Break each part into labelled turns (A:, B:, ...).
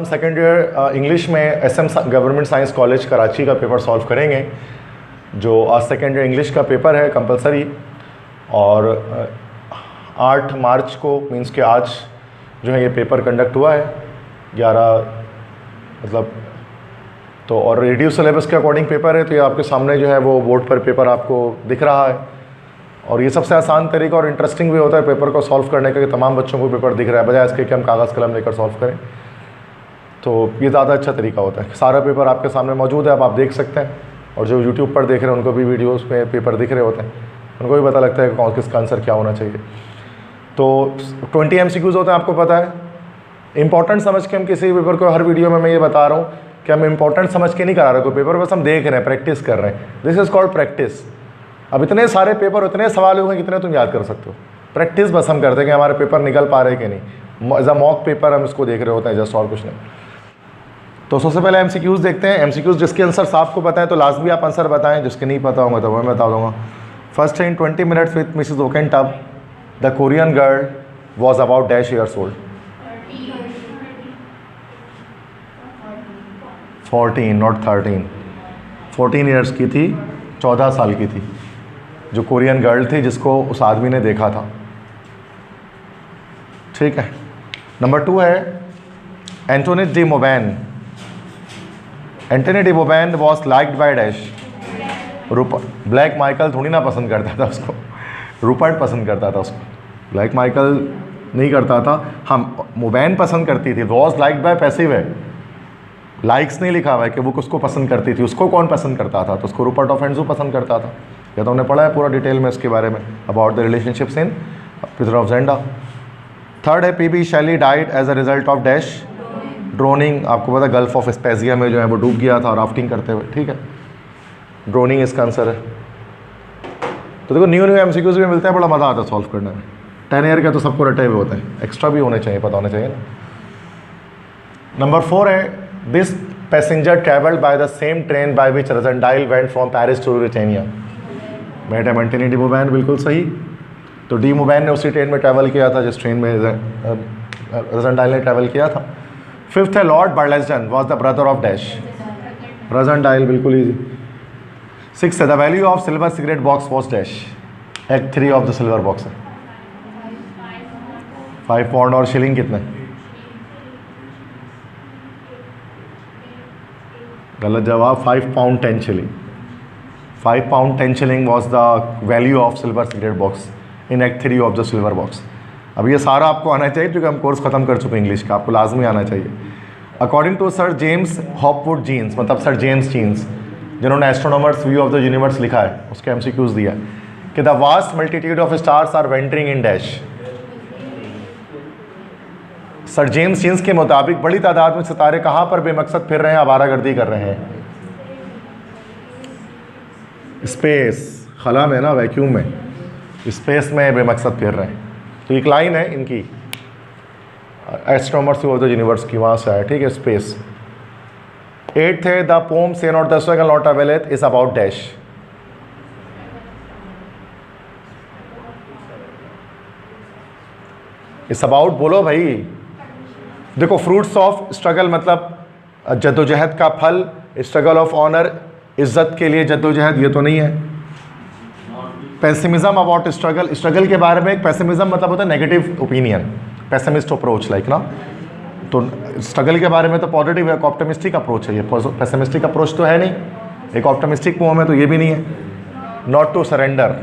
A: Second year English में SM government science college Karachi का paper solve करेंगे, जो आज सेकेंड ईयर इंग्लिश का पेपर है कंपलसरी। और 8 मार्च को मींस के आज जो है ये पेपर कंडक्ट हुआ है 11 मतलब तो। और रिड्यूस सिलेबस के अकॉर्डिंग पेपर है, तो ये आपके सामने जो है वो बोर्ड पर पेपर आपको दिख रहा है। और ये सबसे आसान तरीका और इंटरेस्टिंग भी होता है पेपर को सॉल्व करने का कि तमाम बच्चों को पेपर दिख रहा है, बजाय इसके कि हम कागज़ कलम लेकर सॉल्व करें। तो ये ज़्यादा अच्छा तरीका होता है। सारा पेपर आपके सामने मौजूद है, आप देख सकते हैं। और जो यूट्यूब पर देख रहे हैं उनको भी वीडियोस में पेपर दिख रहे होते हैं, उनको भी पता लगता है कि किसका आंसर क्या होना चाहिए। तो 20 MCQs होते हैं, आपको पता है। इंपॉर्टेंट समझ के हम किसी पेपर को, हर वीडियो में मैं ये बता रहा हूँ कि हम इंपॉर्टेंट समझ के नहीं करा रहे कोई पेपर, बस हम देख रहे हैं, प्रैक्टिस कर रहे हैं। This is called practice. अब इतने सारे पेपर, इतने सवाल होंगे कितने तुम याद कर सकते हो। प्रैक्टिस बस हम करते हैं कि हमारे पेपर निकल पा रहे कि नहीं। एज अ मॉक पेपर हम इसको देख रहे होते हैं, जस्ट और कुछ नहीं। तो सबसे पहले MCQs देखते हैं। MCQs जिसके आंसर आपको पता है तो लाजमी आप आंसर बताएं, जिसके नहीं पता होंगे तो मैं बता दूंगा। फर्स्ट है, इन 20 minutes with Mrs Oaken tub the Korean girl was about dash years old. 14 not 13, 14 years की थी, 14 साल की थी, जो कोरियन गर्ल थी जिसको उस आदमी ने देखा था। ठीक है। नंबर 2 है, Antoinette de Mauban. Antoinette de Mauban was liked by dash. Rupert. Black Michael थोड़ी ना पसंद करता था उसको, रूपर्ट पसंद करता था उसको, ब्लैक माइकल नहीं करता था। हम मोबैन पसंद करती थी। वॉज लाइक्ड बाय पैसिव है, लाइक्स नहीं लिखा हुआ है कि वो किसको पसंद करती थी, उसको कौन पसंद करता था, तो उसको रूपर्ट ऑफ एंड्रू पसंद करता था। या तो हमने पढ़ा है पूरा डिटेल में इसके बारे में, about the relationships in pitter of gender. Third है, PB Shelley died as a result of dash drowning. आपको पता है गल्फ ऑफ स्पेजिया में जो है वो डूब गया था राफ्टिंग करते हुए। ठीक है, ड्रोनिंग इसका आंसर है। तो देखो न्यू MCQs भी मिलते हैं, बड़ा मज़ा आता है सॉल्व करने में। 10 ईयर का तो सबको रटे हुए होते हैं, एक्स्ट्रा भी होने चाहिए, पता होना चाहिए ना। नंबर 4 है, this passenger travelled by the same train by which Rassendyll went from Paris to Ruritania. Madam Antoinette de Mauban, बिल्कुल सही। तो डी मोबैन ने उसी ट्रेन में ट्रैवल किया था जिस ट्रेन में रजनडाइल ने ट्रैवल किया था। 5th है, Lord Burlesdon was the brother of dash. Rassendyll, बिल्कुल ईजी। 6th है, the value of silver cigarette box was dash. Act 3 of the silver box है 5 पाउंड। और शिलिंग कितने? गलत जवाब, 5 pound 10 shilling। 5 pound 10 shilling was the value of silver cigarette box in act 3 of the silver box. अब ये सारा आपको आना चाहिए क्योंकि हम कोर्स खत्म कर चुके हैं इंग्लिश का, आपको लाजमी आना चाहिए। According to sir James Hopwood Jeans, मतलब सर जेम्स जीन्स जिन्होंने astronomer's view of the universe लिखा है, उसके MCQs दिया कि the vast multitude of stars are wandering in dash. Sir James Jeans के मुताबिक बड़ी तादाद में सितारे कहाँ पर बेमकसद फिर रहे हैं, आवारागर्दी कर रहे हैं। स्पेस, खला में ना, वैक्यूम में, स्पेस में बेमकसद फिर रहे हैं। तो एक लाइन है इनकी astronomer's view of the universe की, वहाँ से है। ठीक है, स्पेस। 8th है, the poem say not the struggle not availeth is about dash. इस अबाउट बोलो भाई। देखो, फ्रूट्स ऑफ स्ट्रगल मतलब जद्दोजहद का फल, स्ट्रगल ऑफ ऑनर इज्जत के लिए जद्दोजहद, ये तो नहीं है। पेसिमिज्म अबाउट स्ट्रगल, स्ट्रगल के बारे में एक पेसिमिज्म मतलब होता है negative opinion, pessimist approach like ना। तो स्ट्रगल के बारे में तो पॉजिटिव है, ऑप्टिमिस्टिक अप्रोच है, ये पेसिमिस्टिक अप्रोच तो है नहीं। एक ऑप्टिमिस्टिक पोम है तो ये भी नहीं है। नॉट टू सरेंडर,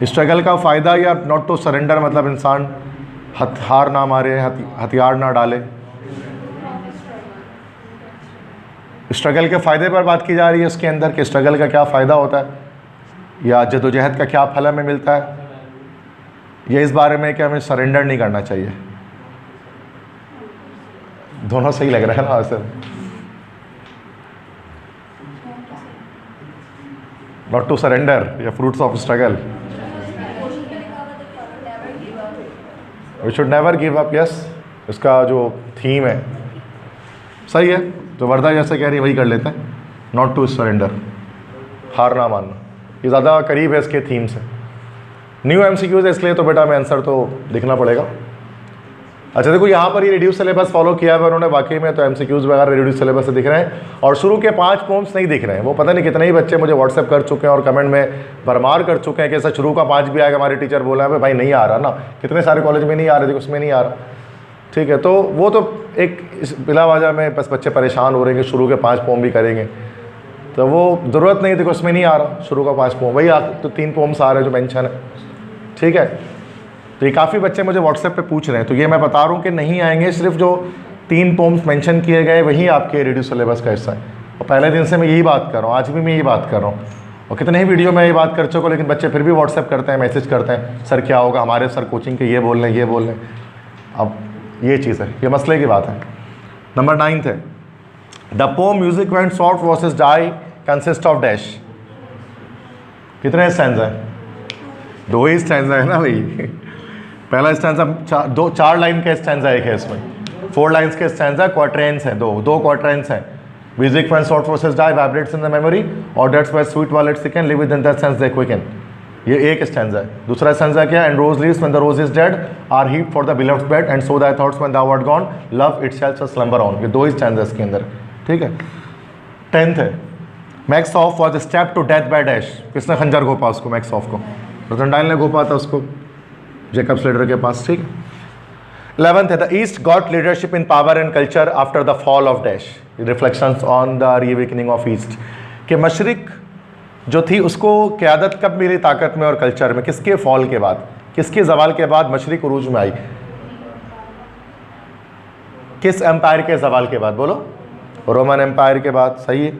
A: स्ट्रगल का फ़ायदा या नॉट टू सरेंडर मतलब इंसान हार ना मारे, हथियार ना डाले। स्ट्रगल के फ़ायदे पर बात की जा रही है इसके अंदर कि स्ट्रगल का क्या फ़ायदा होता है या जद्दोजहद का क्या फल हमें मिलता है, ये इस बारे में कि हमें सरेंडर नहीं करना चाहिए। दोनों सही लग रहा है ना सर। नॉट टू सरेंडर या fruits of struggle, we should never give up. Yes, इसका जो थीम है सही है, तो वर्दा जैसे कह रही है वही कर लेते हैं। नॉट टू सरेंडर, हार ना मानना, ये ज़्यादा करीब है इसके थीम से। न्यू MCQs है इसलिए तो बेटा मैं आंसर तो लिखना पड़ेगा। अच्छा देखो यहाँ पर ये रिड्यूस सिलेबस फॉलो किया है उन्होंने वाकई में, तो एमसीक्यूज वगैरह रिड्यूस सिलेबस से दिख रहे हैं, और शुरू के 5 पोम्स नहीं दिख रहे हैं। वो पता नहीं कितने ही बच्चे मुझे व्हाट्सएप कर चुके हैं और कमेंट में भरमार कर चुके हैं कि ऐसा शुरू का 5 भी आएगा, हमारे टीचर बोला है भाई नहीं आ रहा ना, कितने सारे कॉलेज में नहीं आ रहे थे, उसमें नहीं आ रहा। ठीक है, तो वो तो एक बिलावजह में बस बच्चे परेशान हो रहे हैं कि शुरू के 5 पोम भी करेंगे, तो वो ज़रूरत नहीं, देखो उसमें नहीं आ रहा शुरू का 5 पोम, वही तो 3 पोम्स आ रहे हैं जो मेंशन है। ठीक है, तो ये काफ़ी बच्चे मुझे व्हाट्सएप पे पूछ रहे हैं, तो ये मैं बता रहा हूँ कि नहीं आएंगे, सिर्फ जो 3 पोम्स मेंशन किए गए वही आपके रिड्यूस सिलेबस का हिस्सा है। और पहले दिन से मैं यही बात कर रहा हूँ, आज भी मैं यही बात कर रहा हूँ, और कितने ही वीडियो में ये बात कर चुका, लेकिन बच्चे फिर भी व्हाट्सएप करते हैं, मैसेज करते हैं, सर क्या होगा, हमारे सर कोचिंग के ये बोल रहे हैं, ये बोल रहे हैं। अब ये चीज़ है, ये मसले की बात है। नंबर 9 है, the poem music went soft versus die consist of dash. कितने स्टैंजा है? 2 ही स्टैंजा है ना भाई। पहला स्टैंजा 4 लाइन का स्टैंजा एक है, इसमें 4 लाइन्स के स्टैंजा, क्वार्ट्रेंस है, 2 क्वार्ट्रेंस है। Music went soft versus die vibrates in the memory और that's why sweet violets can live within that sense they quicken. ये एक स्टैंजा है। दूसरा स्टैंजा क्या है? And rose leaves when the rose is dead are heaped for the beloved bed and so thy thoughts when thou art gone love itself shall slumber on। ये 2 ही stanza इसके अंदर। ठीक है, 10th है, max of was step to death by dash. किसने खंजर घोपा उसको? Max of को रोसेंटाइल ने घोपा था उसको जेकब स्लेटर के पास। ठीक है, 11th है, the east got leadership in power and culture after the fall of dash. Reflections on the reawakening of east, कि मशरिक जो थी उसको क़यादत कब मिली ताकत में और कल्चर में? किसके फॉल के बाद, किसके जवाल के बाद मशरिक उरूज में आई? किस एम्पायर के जवाल के बाद? बोलो। रोमन एम्पायर के बाद। सही है,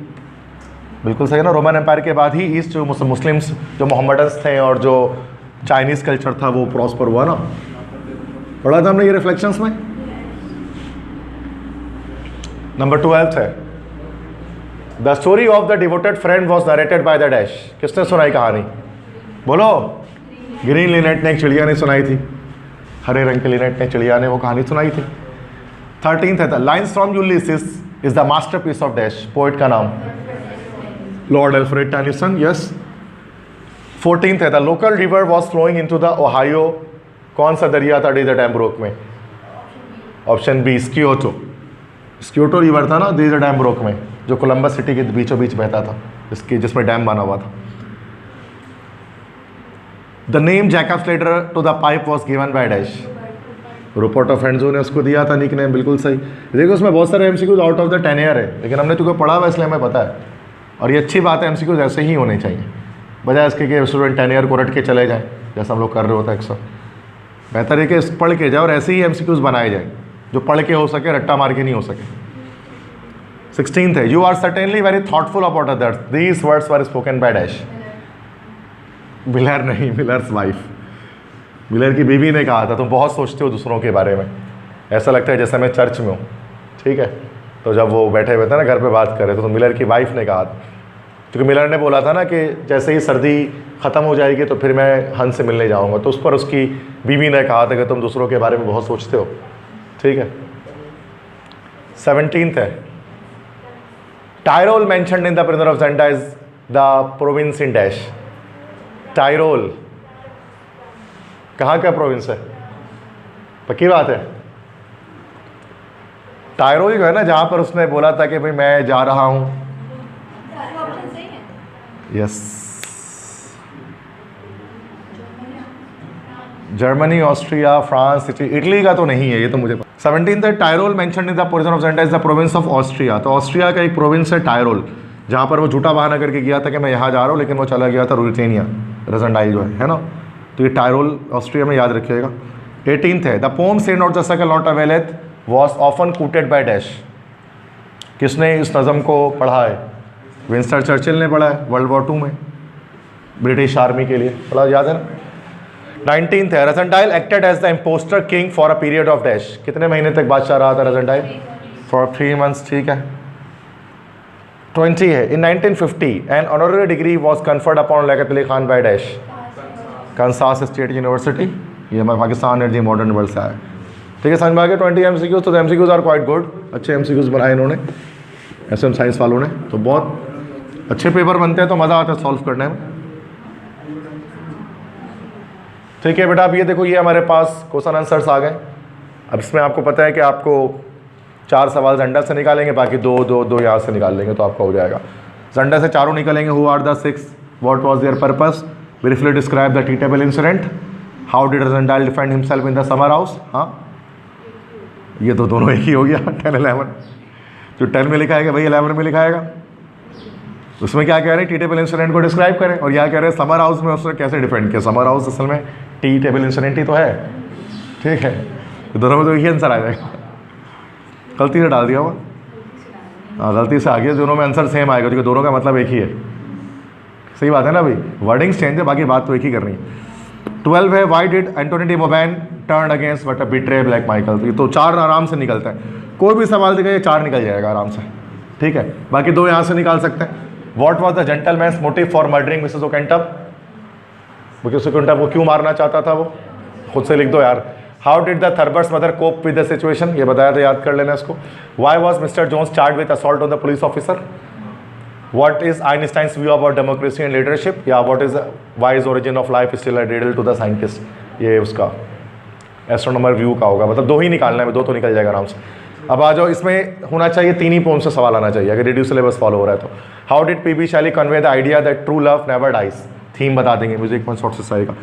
A: बिल्कुल सही है ना। रोमन एम्पायर के बाद ही ईस्ट जो मुस्लिम्स जो मोहम्मडन्स थे और जो चाइनीज़ कल्चर था वो प्रॉस्पर हुआ ना। पढ़ा था हमने ये रिफ्लेक्शंस में। नंबर 12 है, the story of the devoted friend was narrated by the dash. किसने सुनाई कहानी? बोलो। ग्रीन लिनेट ने एक चिड़िया ने सुनाई थी, हरे रंग के लिनेट ने चिड़िया ने वो कहानी सुनाई थी। 13th है, the lines from Ulysses is the masterpiece of dash. Poet का नाम Lord Alfred Tennyson. Yes. 14th है, the local river was flowing into the Ohio. कौन सा दरिया था द डैम ब्रोक में? Option B, Scioto. Scioto river था ना द डैम ब्रोक में, जो कोलंबस सिटी के बीचों बीच बहता था, जिसमें डैम बना हुआ था। The name Jacob Slater to the pipe was given by dash. Rupert of Andro ने उसको दिया था निक नेम। बिल्कुल सही। देखो उसमें बहुत सारे MCQs out of the 10 year है, लेकिन हमने तुमको पढ़ा हुआ इसलिए हमें पता है, और ये अच्छी बात है। एमसीक्यूज ऐसे ही होने चाहिए, बजाय इसके कि स्टूडेंट 10 ईयर को रट के चले जाएँ जैसा हम लोग कर रहे होते हैं अक्सर। बेहतर है कि पढ़ के जाए और ऐसे ही एमसीक्यूज बनाए जाए जो पढ़ के हो सके, रट्टा मार के नहीं हो सके। 16th है, you are certainly very thoughtful about others, these words were spoken by dash. Miller नहीं, मिलर्स वाइफ। मिलर की बीवी ने कहा था तुम बहुत सोचते हो दूसरों के बारे में, ऐसा लगता है जैसे मैं चर्च में हूँ। ठीक है, तो जब वो बैठे हुए थे ना घर पे बात कर रहे थे, तो मिलर की वाइफ ने कहा था, क्योंकि मिलर ने बोला था ना कि जैसे ही सर्दी ख़त्म हो जाएगी तो फिर मैं हन से मिलने जाऊँगा, तो उस पर उसकी बीवी ने कहा था कि तुम दूसरों के बारे में बहुत सोचते हो। ठीक है। 17th है, Tyrol mentioned in the prisoner of Zenda is the province in dash. Tyrol कहाँ का प्रोविंस है? पक्की बात है। टायरोल जो है ना, जहाँ पर उसने बोला था कि भाई मैं जा रहा हूँ। Yes, Germany, Austria, France, Italy का तो नहीं है, ये तो मुझे 17th है, Tyrol mentioned in the portion of Zenda is the province of Austria. तो ऑस्ट्रिया का एक प्रोविंस है टायरोल, जहाँ पर वो झूठा बहाना करके गया था कि मैं यहाँ जा रहा हूँ, लेकिन वो चला गया था रुटेनिया, रोसेंटाइल जो है ना। तो ये टायरोल ऑस्ट्रिया में, याद रखिएगा। 18th है, the poem sent not just not availeth was often quoted by dash. किसने इस नज़म को पढ़ा है? विंस्टन चर्चिल ने पढ़ा है वर्ल्ड वॉर 2 में, ब्रिटिश आर्मी के लिए पढ़ा, याद है ना। 19th है, Rassendyll acted as the impostor king for a period of dash. कितने महीने तक बादशाह रहा था रोसेंटाइल? For 3 months। ठीक है। 20 है, in 1950 an honorary degree was conferred upon Liaquat Ali Khan by dash. Kansas State University, ये हमारे Pakistan and the modern world से आया। ठीक है, समझ में आ गया। 20 MCQs, तो MCQs आर क्वाइट गुड, अच्छे MCQs बनाए इन्होंने SM साइंस वालों ने, तो बहुत अच्छे पेपर बनते हैं, तो मज़ा आता है सॉल्व करने में। ठीक है बेटा, अब ये देखो, ये हमारे पास क्वेश्चन आंसर्स आ गए। अब इसमें आपको पता है कि आपको 4 सवाल जंडा से निकालेंगे, बाकी दो यहाँ से निकाल लेंगे तो आपका हो जाएगा। जंडा से 4 निकालेंगे। Who are the 6, what was their purpose, briefly describe the tea table incident, how did Rassendyll defend himself in the summer house. हाँ, ये तो दोनों एक ही हो गया 10, 11। जो 10 में लिखा है वही 11 में लिखाएगा। उसमें क्या कह रहे हैं, टी टेबल इंसिडेंट को डिस्क्राइब करें, और यहाँ कह रहे हैं समर हाउस में उसने कैसे डिफेंड किया। समर हाउस असल में टी टेबल इंसिडेंट ही तो है, ठीक है। तो दोनों में तो यही आंसर आ जाएगा। गलती से डाल दिया हुआ, हाँ गलती से आ गया। दोनों में आंसर सेम आएगा क्योंकि दोनों का मतलब एक ही है। सही बात है ना भाई, वर्डिंग्स चेंज है, बाकी बात तो एक ही करनी है। 12 है, why did Antoinette de Mauban turn against but betray Black Michael. ये तो 4 आराम से निकलता है, कोई भी सवाल दिखाइए 4 निकल जाएगा आराम से, ठीक है। बाकी 2 यहाँ से निकाल सकते हैं। What was the gentleman's motive for murdering Mrs Oakentup, Mrs Oakentup को क्यों मारना चाहता था वो, खुद से लिख दो यार। How did the Thurber's mother cope with the situation, ये बताया था, याद कर लेना इसको। Why was Mr Jones charge with assault on the police officer. What is Einstein's view about democracy and leadership? या what is why is origin of life still a riddle to the scientist? ये उसका astronomer view का होगा, मतलब 2 ही निकालना है, 2 तो निकल जाएगा आराम से। अब आ जाओ, इसमें होना चाहिए 3 ही पोम से सवाल आना चाहिए अगर रिड्यूस सिलेबस फॉलो हो रहा है तो। How did P B Shelley convey the idea that true love never dies, theme बता देंगे मुझे, 1 पॉइंट शॉर्ट से आएगा।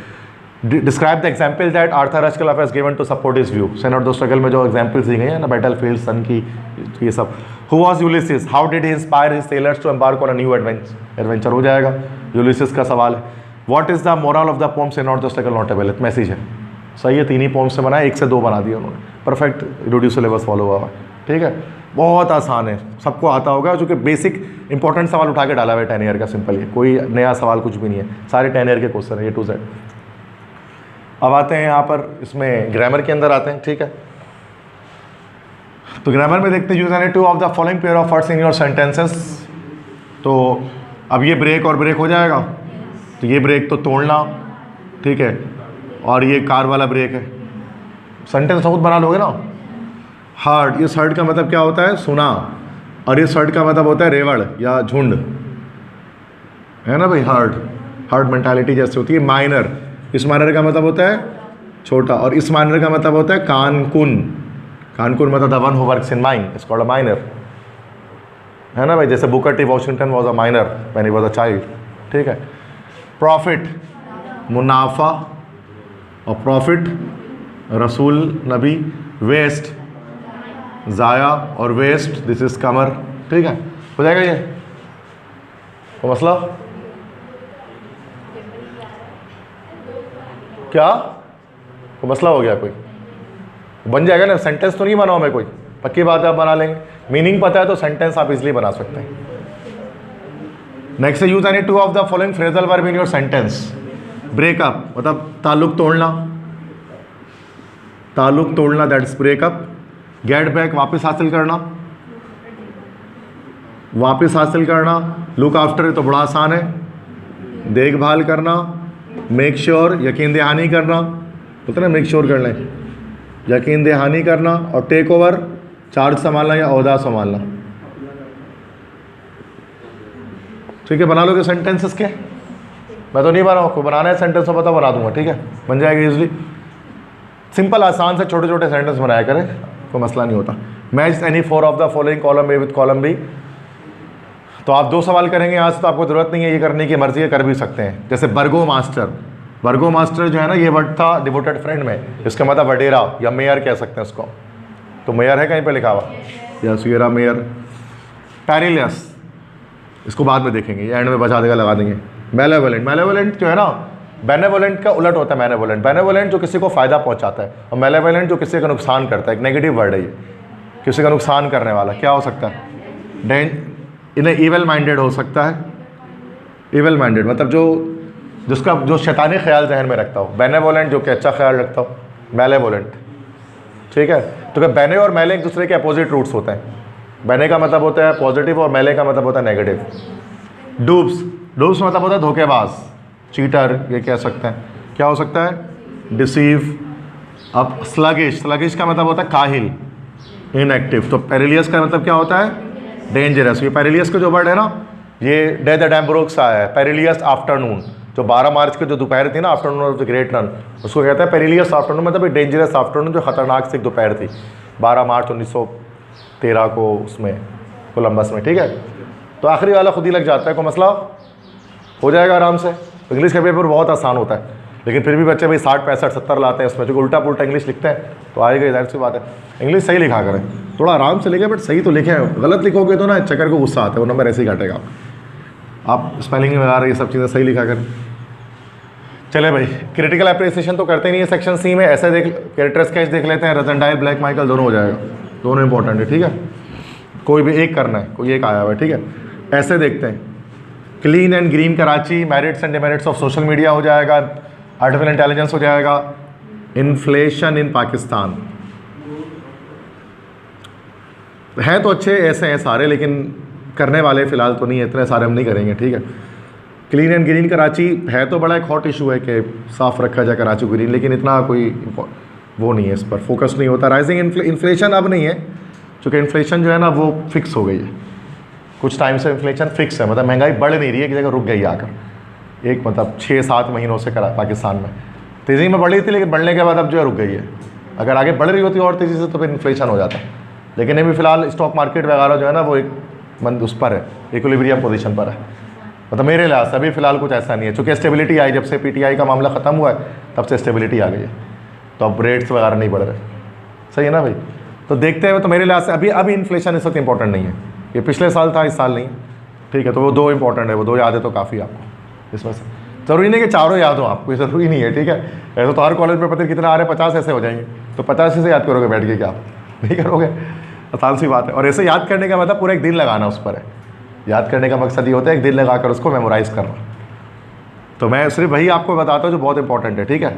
A: Describe the example that Arthur Ruskloff has given to support his view. सेन और दो स्ट्रगल में जो एग्जाम्पल्स दी गई हैं ना, बैटल फील्ड, सन की, ये सब। Who was Ulysses? How did he inspire his sailors to embark on a new adventure? हो जाएगा, यूलिसिस का सवाल है। What is the moral of the poem Say not the struggle not a village? Message है, सही है। 3 ही pome से बनाए, 1 से 2 बना दिया उन्होंने, परफेक्ट रिड्यूस सिलेबस फॉलो हुआ, ठीक है। बहुत आसान है, सबको आता होगा, जो कि बेसिक इंपॉर्टेंट सवाल उठा के डाला हुआ है 10 ईयर का, सिंपल है, कोई नया सवाल कुछ भी नहीं है, सारे 10 ईयर के क्वेश्चन है A to Z। अब आते हैं यहाँ पर, इसमें ग्रामर के अंदर आते हैं, ठीक है। तो ग्रामर में देखते हैं, use any 2 of the following pair of words in your sentences. तो अब ये ब्रेक और ब्रेक हो जाएगा, तो ये ब्रेक तो तोड़ना, ठीक है, और ये कार वाला ब्रेक है। सेंटेंस खुद बना लोगे ना। हर्ड, इस हर्ड का मतलब क्या होता है, सुना, और इस हर्ड का मतलब होता है रेवड़ या झुंड, है ना भाई। हर्ड मेंटालिटी जैसे होती है। माइनर, इस माइनर का मतलब होता है छोटा, और इस माइनर का मतलब होता है कानकुन। कानकुन मतलब the one who works in mine, it's called a minor, है ना भाई। जैसे Booker T Washington was a minor when he was a child, ठीक है। प्रॉफिट, मुनाफा, और प्रॉफिट रसूल नबी। वेस्ट, ज़ाया, और वेस्ट दिस इज कमर, ठीक है। हो जाएगा ये तो मसला क्या, तो मसला हो गया, कोई बन जाएगा ना। सेंटेंस तो नहीं बनाओ मैं, कोई पक्की बात है, आप बना लेंगे। मीनिंग पता है तो सेंटेंस आप इजीली बना सकते हैं। नेक्स्ट है, use any 2 of the following phrasal verb in your sentence. Breakup मतलब ताल्लुक तोड़ना, ताल्लुक तोड़ना, दैट्स ब्रेकअप। गेट बैक वापस हासिल करना, वापस हासिल करना। लुक आफ्टर तो बड़ा आसान है, देखभाल करना। मेक श्योर यकीन दहानी करना, बोलते ना मेक श्योर कर लें, यकीन दहानी करना। और टेक ओवर चार्ज संभालना या ओहदा संभालना, ठीक है। बना लोगे सेंटेंसेस के, मैं तो नहीं बना हूँ, बनाना है सेंटेंस तो पता बना दूंगा, ठीक है, बन जाएगा इजली। सिंपल आसान से छोटे छोटे सेंटेंस बनाया करें, कोई मसला नहीं होता। Match any 4 of the following column A with column B. तो आप 2 सवाल करेंगे यहाँ से, तो आपको ज़रूरत नहीं है ये करने की, मर्जी है कर भी सकते हैं। जैसे बर्गो मास्टर, बर्गो मास्टर जो है ना, ये वर्ड था डिवोटेड फ्रेंड में, इसका मतलब वडेरा या मेयर कह सकते हैं उसको। तो मेयर है कहीं पे लिखा हुआ, या सुएरा मेयर। पैरिलियस, इसको बाद में देखेंगे, ये एंड में बचा देगा, लगा देंगे। मेलेवोलेंट, मेलेवोलेंट जो है ना, बेनेवोलेंट का उलट होता है मैनेवोलेंट। बेनेवोलेंट जो किसी को फ़ायदा पहुंचाता है, और मेलेवोलेंट जो किसी का नुकसान करता है, एक नेगेटिव वर्ड है ये, किसी का नुकसान करने वाला। क्या हो सकता है, इन्हें ईवल माइंडेड हो सकता है। ईवल माइंडेड मतलब जो शैतानी ख्याल जहन में रखता हो। बेनेवोलेंट जो कि अच्छा ख्याल रखता हो। मेलेवोलेंट, ठीक है। तो क्या बेने और मेले एक दूसरे के अपोजिट रूट्स होते हैं। बेने का मतलब होता है पॉजिटिव और मेले का मतलब होता है नेगेटिव। डूब्स, डूब्स मतलब होता है धोखेबाज, चीटर, ये कह सकते हैं। क्या हो सकता है, डिसीव। अब स्लगिश, स्लगिश का मतलब होता है काहिल, इनएक्टिव। तो पेरिलियस का मतलब क्या होता है, डेंजरस। ये पेरिलियस का जो वर्ड है ना, ये डे द डैम्ब्रोक से आया है, पेरिलियस आफ्टरनून। जो 12 मार्च की जो दोपहर थी ना, afternoon of the great run, उसको कहते हैं पेरिलियस आफ्टरनून, मतलब एक डेंजरस आफ्टरनून, जो खतरनाक सी एक दोपहर थी 12 मार्च 1913 को उसमें कोलंबस में, ठीक है। तो आखिरी वाला खुद ही लग जाता है, कोई मसला हो जाएगा आराम से। इंग्लिश का पेपर बहुत आसान होता है, लेकिन फिर भी बच्चे भाई 60 65 70 लाते हैं उसमें, जो उल्टा पुल्टा इंग्लिश लिखते हैं तो आएगा, जाहिर सी बात है। इंग्लिश सही लिखा करें, थोड़ा आराम से लिखें, बट सही तो लिखें। गलत लिखोगे तो ना चक्कर को गुस्सा आता है, वो नंबर ऐसे ही काटेगा। आप स्पेलिंग में आ रही है, सब चीज़ें सही लिखा करें। चले भाई, क्रिटिकल अप्रिसिएशन तो करते नहीं है सेक्शन सी में, ऐसे देख कैरेक्टर स्केच देख लेते हैं, रजनडाइल ब्लैक माइकल दोनों हो जाएगा, दोनों इंपॉर्टेंट है, ठीक है। कोई भी एक करना है, कोई एक आया हुआ है, ठीक है। ऐसे देखते हैं, clean and green Karachi, merits and demerits of social media हो जाएगा, आर्टिफिशियल इंटेलिजेंस हो जाएगा, इन्फ्लेशन इन पाकिस्तान। हैं तो अच्छे ऐसे हैं सारे, लेकिन करने वाले फ़िलहाल तो नहीं है, इतने सारे हम नहीं करेंगे, ठीक है। क्लीन एंड ग्रीन कराची है तो बड़ा एक हॉट इशू है कि साफ़ रखा जाए कराची ग्रीन, लेकिन इतना कोई वो नहीं है, इस पर फोकस नहीं होता। राइजिंग इन्फ्लेशन अब नहीं है, क्योंकि इन्फ्लेशन जो है ना वो फिक्स हो गई है, कुछ टाइम से इन्फ्लेशन फिक्स है, मतलब महंगाई बढ़ नहीं रही है, कि जगह रुक गई आकर। एक मतलब 6-7 महीनों से पाकिस्तान में तेज़ी में बढ़ रही थी, लेकिन बढ़ने के बाद अब जो है रुक गई है। अगर आगे बढ़ रही होती और तेज़ी से तो फिर इन्फ्लेशन हो जाता है, लेकिन अभी फ़िलहाल स्टॉक मार्केट वगैरह जो है ना वो एक मंद उस पर है, इक्विलिब्रियम पोजीशन पर है, मतलब मेरे लिहाज से अभी फ़िलहाल कुछ ऐसा नहीं है। चूँकि स्टेबिलिटी आई, जब से PTI का मामला ख़त्म हुआ है तब से स्टेबिलिटी आ गई है, तो अब रेट्स वगैरह नहीं बढ़ रहे, सही है ना भाई। तो देखते हैं, तो मेरे लिहाज से अभी इन्फ्लेशन इस वक्त इंपॉर्टेंट नहीं है, ये पिछले साल था, इस साल नहीं, ठीक है। तो वो 2 इंपॉर्टेंट है, वो 2 याद है तो काफ़ी आपको इसमें से। ज़रूरी नहीं कि चारों याद हो आपको, ये ज़रूरी नहीं है, ठीक है। ऐसे तो हर कॉलेज में पता कितना आ रहे हैं, 50 ऐसे हो जाएंगे, तो 50 से याद करोगे बैठ के, क्या आप नहीं करोगे, आसान सी बात है। और ऐसे याद करने का मतलब पूरा एक दिन लगाना उस पर है, याद करने का मकसद ये होता है एक दिन लगाकर उसको मेमोराइज़ करना। तो मैं सिर्फ वही आपको बताता हूँ जो बहुत इंपॉर्टेंट है, ठीक है।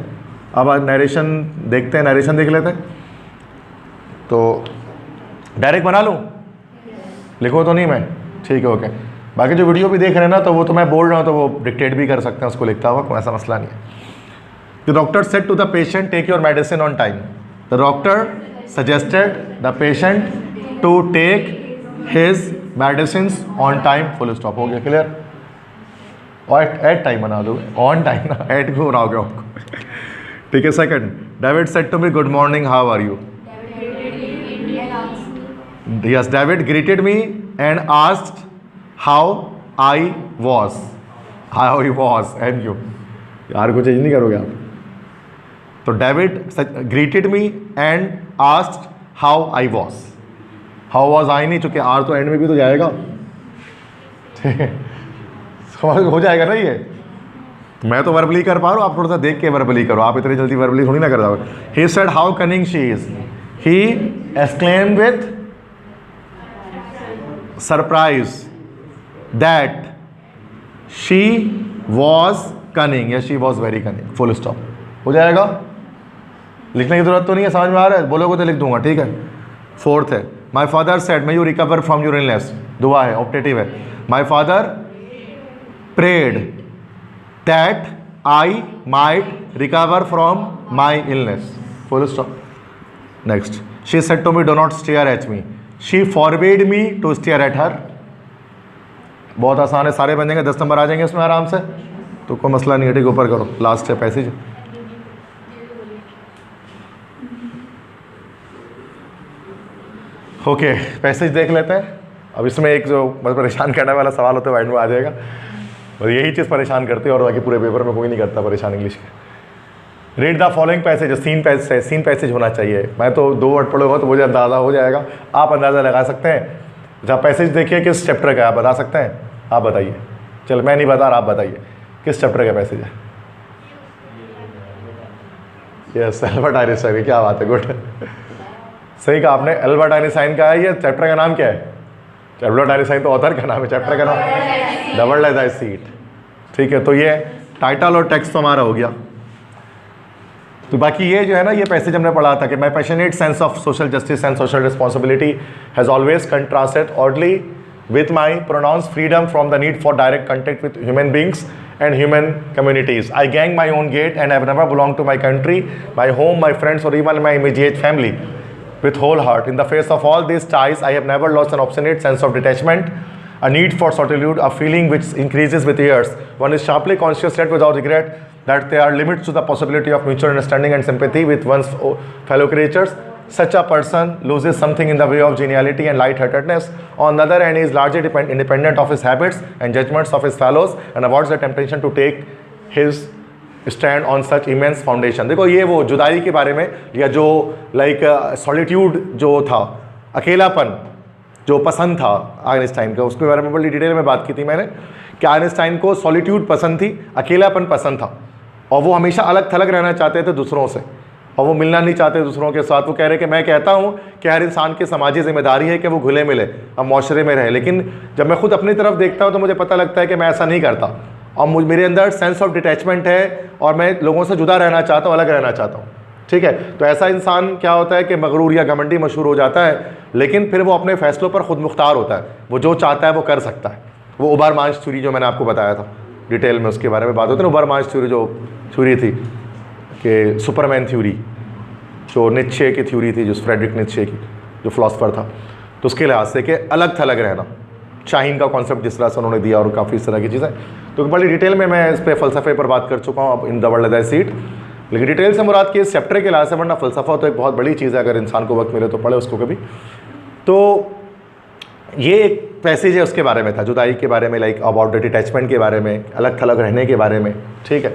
A: अब नरेशन देखते हैं, नरेशन देख लेते हैं। तो डायरेक्ट बना लूँ, लिखो तो नहीं मैं, ठीक है, ओके। बाकी जो वीडियो भी देख रहे हैं ना, तो वो तो मैं बोल रहा हूँ, तो वो डिक्टेट भी कर सकते हैं उसको लिखता हुआ, कोई ऐसा मसला नहीं है। The doctor said to the patient take your medicine on time. The doctor suggested the patient to take his medicine on time, full stop, हो गया, क्लियर। और एट टाइम बना दो, ऑन टाइम ना, एट क्यों बनाओगे आपको, ठीक है। Second, David said to me good morning, how are you. Yes, David greeted me and asked how I was. How I was, and you. यार कुछ चेंज नहीं करोगे आप। तो David greeted me and asked how I was. How was I नहीं, चूँकि R तो and में भी तो जाएगा, ठीक है, हो जाएगा ना ये। मैं तो वर्बली कर पा रहा हूँ, आप थोड़ा सा देख के वर्बली करो, आप इतनी जल्दी वर्बली थोड़ी ना कर दोगे। He said how cunning she is. He exclaimed with surprise that she was cunning, या she was very cunning, full stop, हो जाएगा। लिखने की जरूरत तो नहीं है, समझ में आ रहा है, बोलोगे तो लिख दूंगा, ठीक है। फोर्थ है, my father said, may you recover from your illness, दुआ है, ऑप्टेटिव है। My father prayed that I might recover from my illness, full stop. Next, she said to me do not stare at me, she forbid me to stare at her. बहुत आसान है, सारे बन जाएंगे, 10 number आ जाएंगे इसमें आराम से, तो कोई मसला नहीं है, ठीक। ऊपर करो, लास्ट है पैसेज। ओके, पैसेज देख लेते हैं। अब इसमें एक जो बस परेशान करने वाला सवाल होता है वाइड में आ जाएगा, और यही चीज़ परेशान करती है, और बाकी पूरे पेपर में कोई नहीं करता परेशान इंग्लिश के। Read the following passage, seen passage होना चाहिए। मैं तो 2 वर्ड पढ़ूंगा तो मुझे अंदाज़ा हो जाएगा, आप अंदाज़ा लगा सकते हैं। जब पैसेज देखिए किस चैप्टर का, आप बता सकते हैं, आप बताइए। चल मैं नहीं बता रहा, आप बताइए किस चैप्टर का पैसेज है। यस, एल्बर्ट आइंस्टाइन, क्या बात है, गुड, सही कहा आपने, एल्बर्ट आइंस्टाइन का है। ये चैप्टर का नाम क्या है? एल्बर्ट आइंस्टाइन तो ऑथर का नाम है, चैप्टर का नाम डबल एज आई सीट, ठीक है। तो ये टाइटल और टेक्स्ट तो हमारा हो गया। तो बाकी ये जो है ना, ये पैसेज हमने पढ़ा था कि my passionate sense of social justice and social responsibility has always contrasted oddly with my pronounced freedom from the need for direct contact with human beings and human communities. I gang my own gate and have never belonged to my country, my home, my friends, or even my immediate family with whole heart. In the face of all these ties, I have never lost an obstinate sense of detachment A need for solitude, a feeling which increases with years. One is sharply conscious yet without regret that there are limits to the possibility of mutual understanding and sympathy with one's fellow creatures. Such a person loses something in the way of geniality and light-heartedness. On the other hand, he is largely independent of his habits and judgments of his fellows and avoids the temptation to take his stand on such immense foundation. देखो ये वो जुदाई के बारे में, या जो solitude जो था, अकेलापन जो पसंद था आइंस्टाइन का, उसके बारे में बड़ी डिटेल में बात की थी मैंने कि आइंस्टाइन को सॉलिट्यूड पसंद थी, अकेलापन पसंद था, और वो हमेशा अलग थलग रहना चाहते थे दूसरों से, और वो मिलना नहीं चाहते दूसरों के साथ। वो कह रहे कि मैं कहता हूँ कि हर इंसान की समाजी जिम्मेदारी है कि वो घुले मिले और माशरे में रहे, लेकिन जब मैं खुद अपनी तरफ देखता हूँ तो मुझे पता लगता है कि मैं ऐसा नहीं करता, और मेरे अंदर सेंस ऑफ डिटैचमेंट है और मैं लोगों से जुदा रहना चाहता हूँ, अलग रहना चाहता हूँ। ठीक है, तो ऐसा इंसान क्या होता है कि मगरूर या घमंडी मशहूर हो जाता है, लेकिन फिर वो अपने फैसलों पर खुद मुख्तार होता है, वो जो चाहता है वो कर सकता है। वो उबरमांस थ्योरी जो मैंने आपको बताया था डिटेल में, उसके बारे में बात होती है ना। उबरमांस थ्योरी जो थ्योरी थी कि सुपरमैन थ्योरी, जो नित्शे की थ्योरी थी, जो फ्रेडरिक नित्शे की, जो फिलोसफर था, तो उसके लिहाज से कि अलग थलग रहना, शाहीन का कॉन्सेप्ट जिस तरह से उन्होंने दिया और काफ़ी इस तरह की चीज़ें, तो बड़ी डिटेल में मैं इस पर फ़लसफ़े पर बात कर चुका हूँ अब in the world as seat. लेकिन डिटेल से मुराद की इस चैप्टर के लिहाज से, वरना फ़लसफ़ा तो एक बहुत बड़ी चीज़ है, अगर इंसान को वक्त मिले तो पढ़े उसको कभी। तो ये एक पैसेज है उसके बारे में था, जुदाई के बारे में, लाइक अबाउट द डिटैचमेंट के बारे में, अलग थलग रहने के बारे में। ठीक है,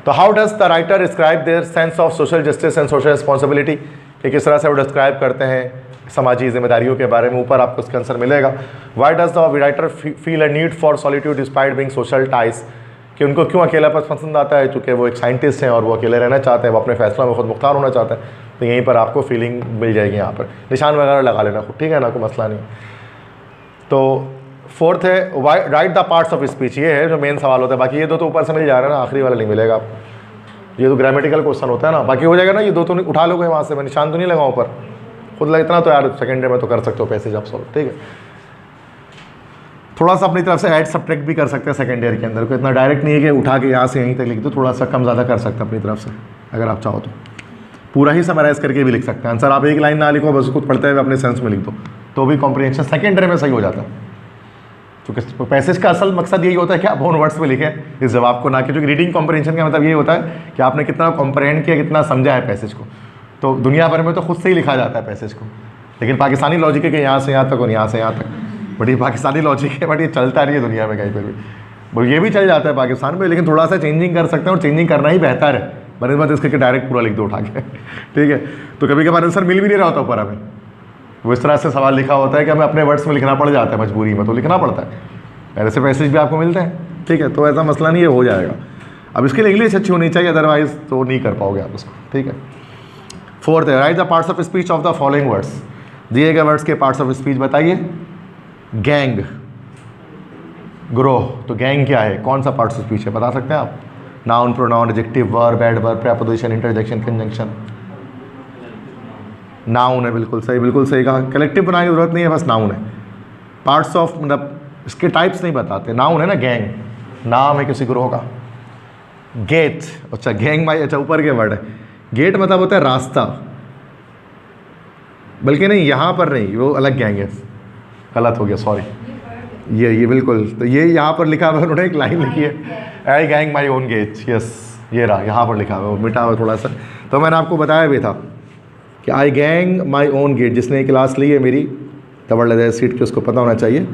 A: तो how does the writer describe their sense of social justice and social responsibility, कि किस तरह से वो डिस्क्राइब करते हैं समाजी जिम्मेदारियों के बारे में, ऊपर आपको उसका आंसर मिलेगा। Why does the writer feel a need for solitude despite being social ties, कि उनको क्यों अकेलापन पसंद आता है, चूँकि वो एक साइंटिस्ट हैं और वो अकेले रहना चाहते हैं, वो अपने फैसलों में खुद मुख्तार होना चाहते हैं। तो यहीं पर आपको फीलिंग मिल जाएगी, यहाँ पर निशान वगैरह लगा लेना खुद, ठीक है ना, कोई मसला नहीं। तो फोर्थ है right the parts of speech, ये है जो मेन सवाल होता है। बाकी ये दो तो ऊपर से मिल जा रहा है ना, आखिरी वाला नहीं मिलेगा आपको, ये तो ग्रामेटिकल क्वेश्चन होता है ना, बाकी हो जाएगा ना। ये दो तो उठा लोगे वहाँ से, मैं निशान तो नहीं लगाऊँ ऊपर, खुद लग इतना तो यार सेकेंड डे में तो कर सकते हो पैसेज आप सॉल्व। ठीक है, थोड़ा सा अपनी तरफ से ऐड सब्ट्रैक्ट भी कर सकते हैं सेकेंड ईयर के अंदर, को इतना डायरेक्ट नहीं है कि उठा के यहाँ से यहीं तक लिख दो, थोड़ा सा कम ज़्यादा कर सकते हैं अपनी तरफ से, अगर आप चाहो तो पूरा ही समराइज़ करके भी लिख सकते हैं आंसर। आप एक लाइन ना लिखो, बस उसको पढ़ते हुए अपने सेंस में लिख दो, तो भी कॉम्प्रिहेंशन सेकेंड ईयर में सही हो जाता है। क्योंकि पैसेज का असल मकसद यही होता है कि आप ओन वर्ड्स में लिखें इस जवाब को, ना कि क्योंकि रीडिंग कॉम्प्रिहेंशन का मतलब ये होता है कि आपने कितना कॉम्प्रहेंड किया, कितना समझा है पैसेज को। तो दुनिया भर में तो खुद से ही लिखा जाता है पैसेज को, लेकिन पाकिस्तानी लॉजिक है कि यहाँ से यहाँ तक और यहाँ से यहाँ तक, बट ये पाकिस्तानी लॉजिक है, बट ये चलता नहीं है दुनिया में कहीं पर भी। वो ये भी चल जाता है पाकिस्तान में, लेकिन थोड़ा सा चेंजिंग कर सकते हैं, और चेंजिंग करना ही बेहतर है, बनस्बत इसके डायरेक्ट पूरा लिख दो उठा के। ठीक है, तो कभी कभार आंसर मिल भी नहीं रहा होता ऊपर हमें, वो इस तरह से सवाल लिखा होता है कि हमें अपने वर्ड्स में लिखना पड़ जाता है मजबूरी में, तो लिखना पड़ता है। ऐसे पैसेज भी आपको मिलते हैं, ठीक है, तो ऐसा मसला नहीं है, हो जाएगा। अब इसके लिए इंग्लिश अच्छी होनी चाहिए, अदरवाइज तो नहीं कर पाओगे आप उसको। ठीक है, फोर्थ है right the parts of speech of the following words, दिए गए वर्ड्स के पार्ट्स ऑफ स्पीच बताइए। गैंग, ग्रोह, तो गैंग क्या है, कौन सा पार्ट्स ऑफ स्पीच है, बता सकते हैं आप? Noun, pronoun, adjective, verb, adverb, preposition, interjection, conjunction. Noun है, बिल्कुल सही कहा। कलेक्टिव बनाने की जरूरत नहीं है, बस नाउन है। पार्ट्स ऑफ मतलब इसके टाइप्स नहीं बताते, नाउन है ना, गैंग नाम है किसी ग्रोह का। गेट, अच्छा गैंग भाई, अच्छा ऊपर के वर्ड है। गेट मतलब होता है रास्ता, बल्कि नहीं यहाँ पर नहीं, वो अलग गैंग है, गलत हो गया, सॉरी। ये बिल्कुल, तो ये यहाँ पर लिखा हुआ है, उन्होंने एक लाइन लिखी है, I gang my own gate, yes ये रहा, यहाँ पर लिखा हुआ है, मिटा हुआ थोड़ा सा। तो मैंने आपको बताया भी था कि I gang my own gate, जिसने क्लास ली है मेरी द वर्ल्ड एज सीट की, उसको पता होना चाहिए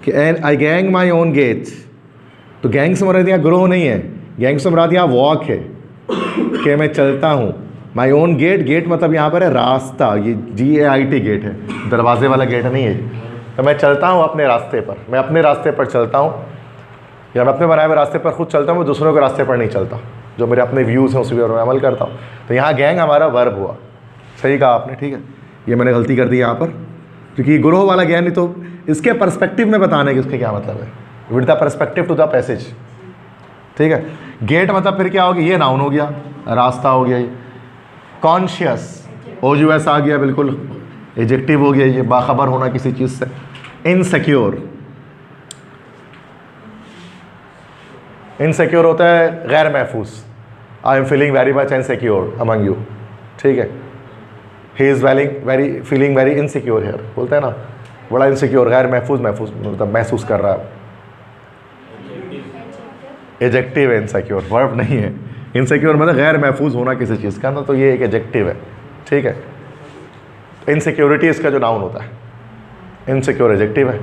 A: कि I gang my own gate. तो गैंग से मुराद यहाँ ग्रोह नहीं है, गैंग से मुराद यहाँ वॉक है, कि मैं चलता हूँ। माई ओन गेट, गेट मतलब यहाँ पर है रास्ता, ये GAIT गेट है, दरवाजे वाला गेट नहीं है। तो मैं चलता हूँ अपने रास्ते पर, मैं अपने रास्ते पर चलता हूँ, या मैं अपने बनाए हुए रास्ते पर खुद चलता हूँ, मैं दूसरों के रास्ते पर नहीं चलता, जो मेरे अपने व्यूज़ हैं उसी पर मैं अमल करता हूँ। तो यहाँ गैंग हमारा वर्ब हुआ, सही कहा आपने, ठीक है। ये मैंने गलती कर दी यहाँ पर, क्योंकि ग्रोह वाला गैंग नहीं, तो इसके पर्सपेक्टिव में बताने की उसके क्या मतलब है, with the perspective to the passage, ठीक है। गेट मतलब फिर क्या हो गया, ये नाउन हो गया, रास्ता हो गया। ये कॉन्शियस, OUS आ गया, बिल्कुल एडजेक्टिव हो गया, ये बाखबर होना किसी चीज़ से। इनसिक्योर, इनसिक्योर होता है गैर महफूज, I am feeling very much insecure among you, ठीक है। He is feeling very insecure here, बोलते हैं ना, बड़ा इनसिक्योर, गैर महफूज, मतलब महसूस कर रहा है। एडजेक्टिव है इनसिक्योर, वर्ब नहीं है। इनसिक्योर मतलब गैर महफूज होना किसी चीज़ का ना, तो ये एक एडजेक्टिव है, ठीक है। इनसिक्योरिटी इसका जो नाउन होता है, इनसिक्योर एडजेक्टिव है।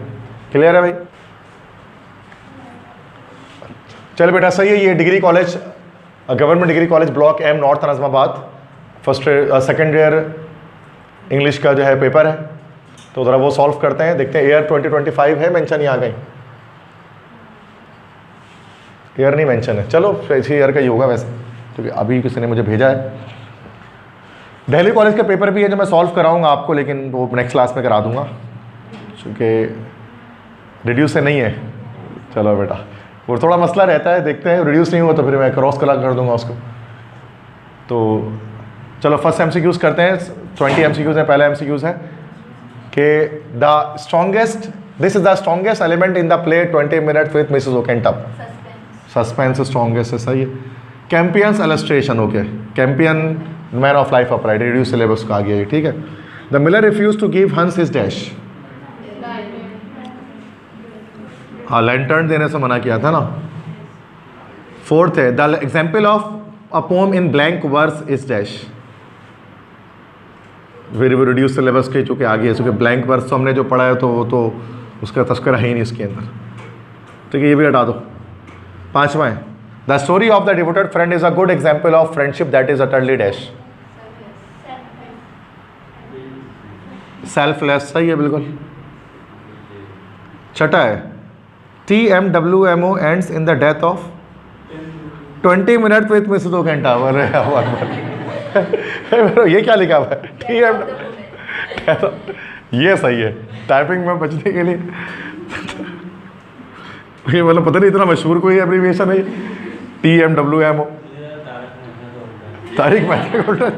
A: क्लियर है भाई? चल बेटा सही है। ये degree college, government degree college block M, north Nazimabad, second year English का जो है पेपर है, तो ज़रा वो सॉल्व करते हैं, देखते हैं। ईयर 2025 है मेंशन, यहाँ गई ईयर नहीं मेंशन है, चलो इसी ईयर का ही होगा वैसे, क्योंकि अभी किसी ने मुझे भेजा है। दिल्ली कॉलेज का पेपर भी है जो मैं सॉल्व कराऊंगा आपको, लेकिन वो नेक्स्ट क्लास में करा दूंगा, क्योंकि रिड्यूस से नहीं है। चलो बेटा, वो थोड़ा मसला रहता है, देखते हैं। रिड्यूस नहीं हुआ तो फिर मैं क्रॉस कला कर दूंगा उसको। तो चलो फर्स्ट MCQs करते हैं। 20 MCQs है। पहला MCQs है कि the strongest, this is the strongest element in the play 20 minute with Mrs Oakentup. Suspense strongest है, सही है। Campion's illustration, okay. Campion man of life upright, reduce syllabus का आ गया, ठीक है। The miller refuse to give Hans his dash. हाँ, lantern देने से मना किया था ना। फोर्थ है the example of a poem in blank verse is dash. Very reduce syllabus के चूँकि आगे है, चूँकि ब्लैंक वर्स तो हमने जो पढ़ा है तो वो तो उसका तस्करा है ही नहीं इसके अंदर, ठीक है। ये भी हटा दो। पांचवा है the story of the devoted friend is a good example of friendship that is utterly dash. Selfless, सही है बिल्कुल। छठा है TMWMO ends in the death of 20 minute with Mrs Oakentup. ये क्या लिखा हुआ है? TM, ये सही है टाइपिंग में बचने के लिए। ये मतलब पता नहीं इतना मशहूर कोई एब्रीविएशन है TMWMO। तारिक मेहता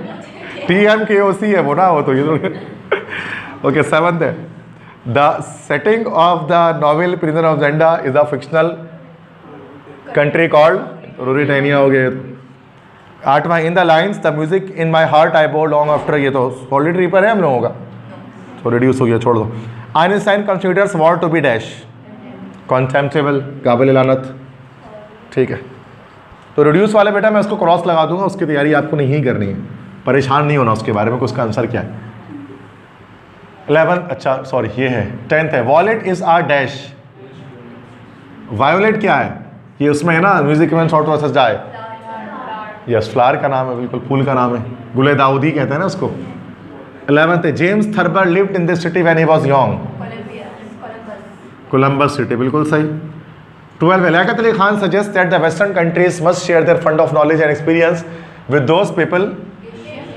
A: TMKOC है वो ना, हो तो ये। ओके, सेवंथ है the setting of the novel prisoner of Zenda is a fictional country called Ruritania हो गए। आठवां in the lines the music in my heart I bore long after. ये तो सॉलिड रीपर है हम लोगों का, तो रिड्यूस हो गया, छोड़ दो। Einstein considers war to be dash, contemptible, काबिल लानत, ठीक है। तो रिड्यूस वाले बेटा मैं उसको क्रॉस लगा दूंगा, उसकी तैयारी आपको नहीं करनी है, परेशान नहीं होना उसके बारे में, उसका आंसर क्या है। 11, अच्छा सॉरी ये है 10th है violet is our dash. Violet क्या है? ये उसमें है ना, म्यूजिक में शॉर्ट वर्सेस जाए। यस, फ्लावर का नाम है, बिल्कुल फूल का नाम है, गुले दाऊदी कहते हैं ना उसको। 11th है James Thurber lived in this city when he was young. Columbus city, बिल्कुल सही। 12 है Liaquat Ali Khan suggest that the western countries must share their fund of knowledge and experience with those people,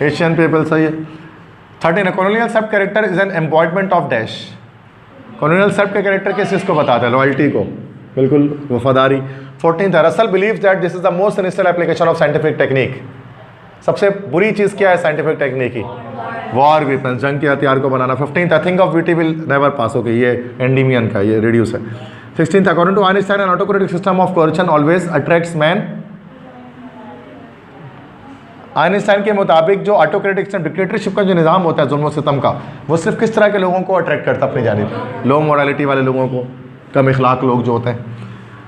A: Asian people, सही है। 13 है colonial sub character is an appointment of dash. Colonial sub के character किस चीज़ को बताता है? लॉयल्टी को, बिल्कुल वफादारी। 14 है Russell believes that this is the most sinister application of scientific technique. सबसे बुरी चीज़ क्या है साइंटिफिक टेक्निक की? वॉर वेपन, जंग के हथियार को बनाना। 15 think of beauty will never pass, हो गई, ये एंडीमियन का, ये रिड्यूस है। 16 according to Einstein an autocratic system of coercion always attracts man. Einstein के मुताबिक जो ऑटोक्रेटिक डिक्टेटरशिप का जो निज़ाम होता है जुल्म सितम का, वो सिर्फ किस तरह के लोगों को अट्रैक्ट करता है अपनी जानिब? लो मोरालिटी वाले लोगों को, कम इखलाक लोग जो होते हैं।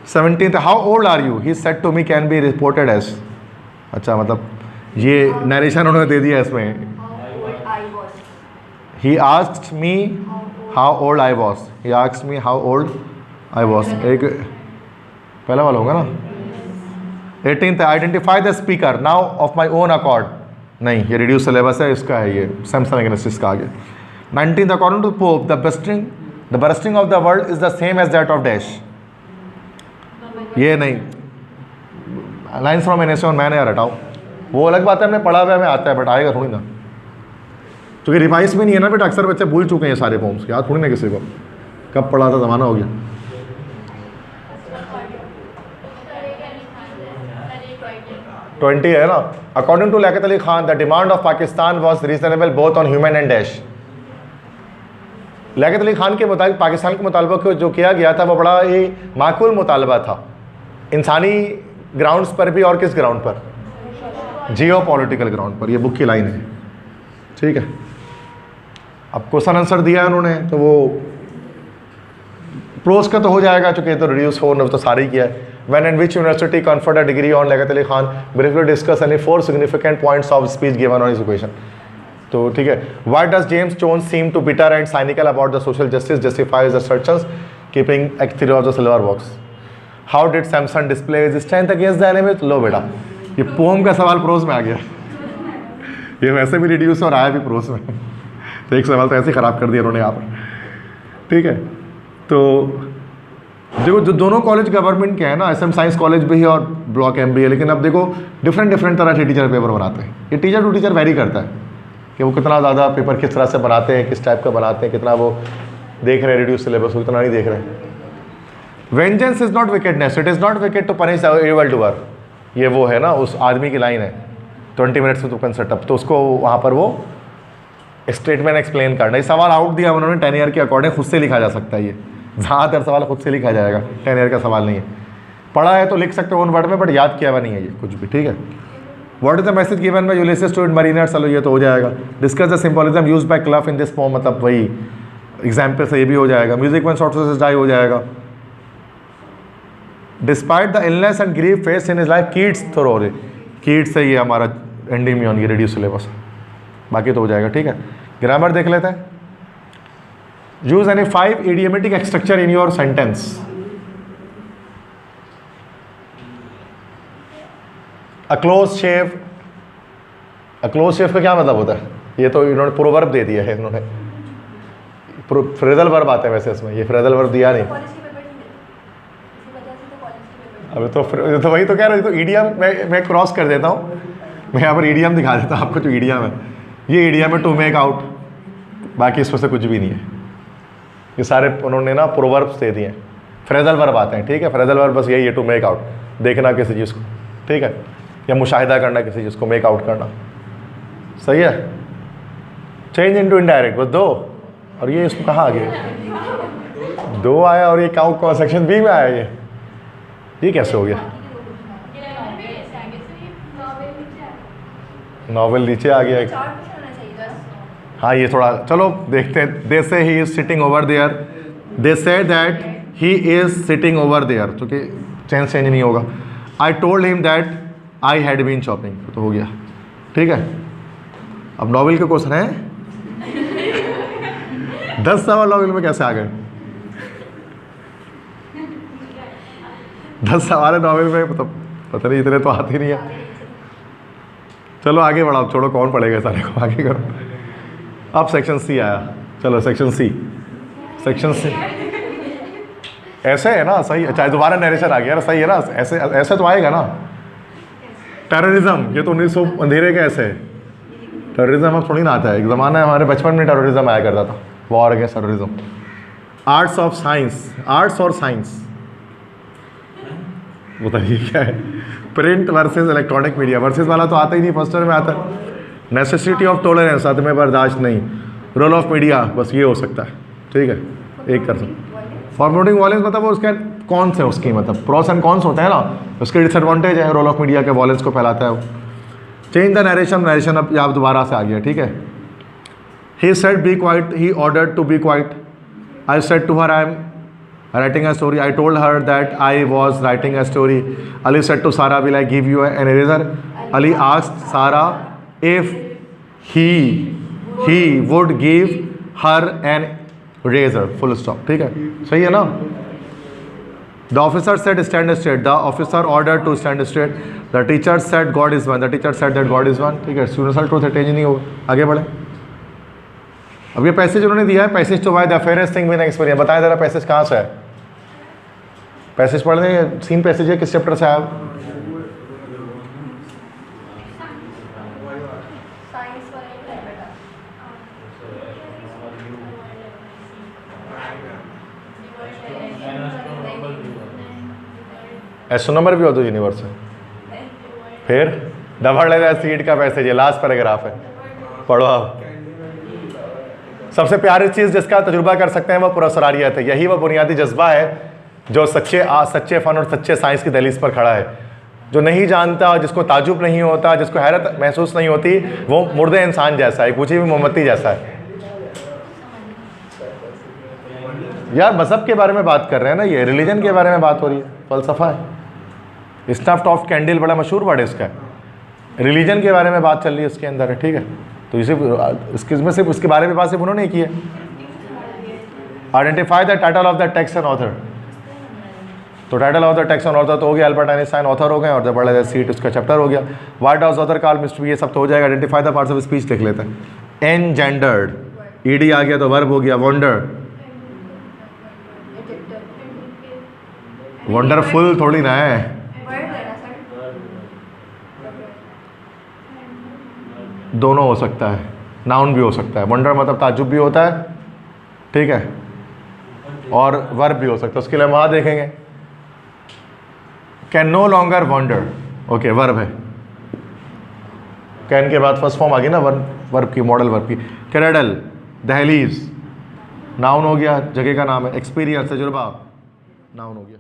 A: 17 how old are you he said to me can be reported as. अच्छा, मतलब ये नरेशन उन्होंने दे दिया इसमें। He asked me how old I was, he asked me how old I was, एक पहला वाला होगा ना। 18 identify the speaker now of my own accord, नहीं ये रिड्यूस सिलेबस है, इसका है ये सैमसंग एग्नोसिस का आगे। 19 according to Pope the bursting of the world is the same as that of dash. ये नहीं, लाइन्स फ्रॉम एनेशन मैंने यार हटाओ, वो अलग बात है, हमने पढ़ा हुआ है, हमें आता है, बट आएगा थोड़ी ना, क्योंकि रिवाइज में नहीं है ना बेटा। अक्सर बच्चे भूल चुके हैं ये सारे फॉर्म्स, याद थोड़ी ना किसी को, कब पढ़ा था, ज़माना हो गया। 20 है ना। According to Liaquat Ali Khan the demand of Pakistan was reasonable both on human and dash. Liaquat Ali Khan के मुताबिक पाकिस्तान के मुतालबा को जो किया गया था वो बड़ा ही माकूल मुतालबा था, इंसानी ग्राउंड्स पर भी और किस ग्राउंड पर? जियो पॉलिटिकल ग्राउंड पर। ये बुक की लाइन है, ठीक है। अब क्वेश्चन आंसर दिया है उन्होंने, तो वो प्रोस का तो हो जाएगा, चूंकि तो रिड्यूस हो तो सारे ही किया है। When and which university conferred a degree on Liaquat Ali Khan, briefly discuss any 4 significant points of speech given on his equation। तो ठीक है, why does James Jones seem to bitter and cynical about the social justice justifies the assertions keeping theory of the silver box? How did Samson display his strength against the enemy? लो बेटा, ये pome का सवाल pros में आ गया। ये वैसे भी reduce और आया भी प्रोस में, तो एक सवाल तो ऐसे खराब कर दिया उन्होंने यहाँ पर। ठीक है, तो देखो जो दोनों कॉलेज गवर्नमेंट के हैं ना, SM साइंस कॉलेज भी है और ब्लॉक MBA, लेकिन अब देखो डिफरेंट तरह के टीचर पेपर बनाते हैं। ये टीचर टू टीचर वेरी करता है कि वो कितना ज़्यादा पेपर किस तरह से बनाते हैं, किस टाइप का बनाते हैं, कितना वो देख रहे हैं रिड्यूस सिलेबस को, कितना नहीं देख रहे हैं। Vengeance is not wickedness, it is not wicked to punish evil doer. ये वो है ना उस आदमी की लाइन है 20 मिनट्स में तो कैन सेटअप, तो उसको वहाँ पर वो स्टेटमेंट एक्सप्लेन करना। ये सवाल आउट दिया उन्होंने 10 ईयर के अकॉर्डिंग, खुद से लिखा जा सकता है। ये ज़्यादातर सवाल खुद से लिखा जाएगा, 10 ईयर का सवाल नहीं है। पढ़ा है तो लिख सकते हो वन वर्ड में, बट याद किया हुआ नहीं है ये कुछ भी। ठीक है, what is the message given by Ulysses to mariners, चलो ये तो हो जाएगा। Discuss the symbolism used by Clough in this poem, मतलब वही एग्जाम्पल से ये भी हो जाएगा। म्यूजिक व्हेन सॉर्टर्स डाई हो जाएगा। Despite the illness and grief face in his life, Keats thorough, Keats से ये हमारा एंडीमियन ये रिड्यूस सिलेबस, बाकी तो हो जाएगा। ठीक है, ग्रामर देख लेते हैं। Use any 5 idiomatic structure in your sentence. A close shave, a close shave का क्या मतलब होता है? ये तो इन्होंने प्रोवर्ब दे दिया है इन्होंने, फ्रेजल वर्ब आते हैं वैसे इसमें, ये फ्रेजल वर्ब दिया नहीं। अबे तो वही तो कह रहा हूँ, तो ईडियम मैं क्रॉस कर देता हूँ, मैं यहाँ पर ईडियम दिखा देता हूँ आपको। जो ईडियम है, ये ईडियम है टू मेक आउट, बाकी इसमें से कुछ भी नहीं है। ये सारे उन्होंने ना प्रोवर्ब्स दे दिए हैं, फ्रेजल वर्ब आते हैं। ठीक है, फ्रेजल वर्ब बस यही है, टू मेक आउट, देखना किसी चीज़ को, ठीक है, या मुशाहिदा करना किसी चीज़ को, मेक आउट करना। सही है, चेंज इनटू इनडायरेक्ट बस 2, और ये इसमें कहाँ आ गया 2 आया, और ये कौन सेक्शन बी में आया ये कैसे हो गया? नॉवेल नीचे आ गया। हाँ ये थोड़ा चलो देखते हैं। They say he is sitting over there, they say that he is sitting over there, क्योंकि चेंज नहीं होगा। I told him that I had been shopping, तो हो गया। ठीक है, अब नॉवेल के क्वेश्चन है 10 सवाल नॉवेल में कैसे आ गए? 10 सवाल है नॉवेल में, मतलब पता नहीं, इतने तो आते नहीं है। चलो आगे बढ़ाओ, छोड़ो कौन पढ़ेगा सारे को, आगे करो। अब सेक्शन सी आया, चलो सेक्शन सी, सेक्शन सी ऐसे है ना, सही। अच्छा दोबारा नरेशन आ गया, सही है ना, ऐसे ऐसे तो आएगा ना। टेररिज्म, ये तो 1900 अंधेरे का ऐसे है। टेररिज्म अब थोड़ी ना आता है, एक ज़माना है हमारे बचपन में टेररिज्म आया करता था, war against terrorism. Arts of science, arts और साइंस बताइए क्या है? Print versus electronic media, versus वाला तो आता ही नहीं, फर्स्ट ईयर में आता है। नेसेसिटी ऑफ टॉलरेंस, साथ में बर्दाश्त नहीं। रोल ऑफ मीडिया, बस ये हो सकता है। ठीक है, एक कर सकते। फॉर्मूटिंग वॉलेंस मतलब वो उसके कौन से, उसकी मतलब प्रोस एंड कॉन्स होते हैं ना, उसके डिसएडवांटेज है। रोल ऑफ मीडिया के वॉलेंस को फैलाता है वो। चेंज द नरेशन, नरेशन अब आप दोबारा से आ गया। ठीक है, he said be quiet, he ordered to be quiet. I said to her I am writing a story. I told her that I was writing a story. Ali said to Sarah, will I give you an eraser? Ali asked Sarah if he would give her an eraser. Full stop. ठीक है, सही है ना? The officer said stand straight. The officer ordered to stand straight. The teacher said God is one. The teacher said that God is one. ठीक है, universal truth है, change नहीं होगा। आगे बढ़े। अब ये पैसेज उन्होंने दिया है, passage two why the fairest thing with experience. बताएं जरा पैसेज कहाँ से है? पैसेज पढ़ लें, सीन पैसेज है, किस चैप्टर से आया? एस्ट्रोनॉमर भी हो तो यूनिवर्स है। फिर डबल सीट का पैसेज है, लास्ट पैराग्राफ है, पढ़ो आप। सबसे प्यारी चीज़ जिसका तजुर्बा कर सकते हैं वो पुरस्कारियत है। यही वो बुनियादी जज्बा है जो सच्चे फ़न और सच्चे साइंस की दहलीज पर खड़ा है। जो नहीं जानता, जिसको ताजुब नहीं होता, जिसको हैरत महसूस नहीं होती, वो मुर्दे इंसान जैसा है, पूछी हुई मोमबत्ती जैसा है। यार मजहब के बारे में बात कर रहे हैं ना, ये रिलीजन के बारे में बात हो रही है, फलसफा है। स्नफ्ड ऑफ कैंडल बड़ा मशहूर वर्ड है इसका, रिलीजन के बारे में बात चल रही है उसके अंदर है, ठीक है। तो इसे इसमें सिर्फ उसके बारे में बात सिर्फ उन्होंने की है। Identify the title of the text and author, तो title of the text and author तो हो गया, अल्बर्ट आइंस्टाइन ऑथर हो गए, और द वर्ल्ड एज सीट उसका चैप्टर हो गया। What does author call mystery, ये सब तो हो जाएगा। Identify the parts of speech लिख लेते हैं। एनजेंडर्ड, ईडी आ गया तो वर्ब हो गया। वंडर, वंडरफुल थोड़ी ना है, दोनों हो सकता है, नाउन भी हो सकता है। वंडर मतलब ताज्जुब भी होता है, ठीक है, और वर्ब भी हो सकता है, उसके लिए वहाँ देखेंगे। Can no longer wonder, okay verb है। कैन के बाद फर्स्ट फॉर्म आ गई ना वर्ब की, मॉडल वर्ब की। कैरेडल, दहलीज, नाउन हो गया, जगह का नाम है। एक्सपीरियंस, तजुर्बा, नाउन हो गया।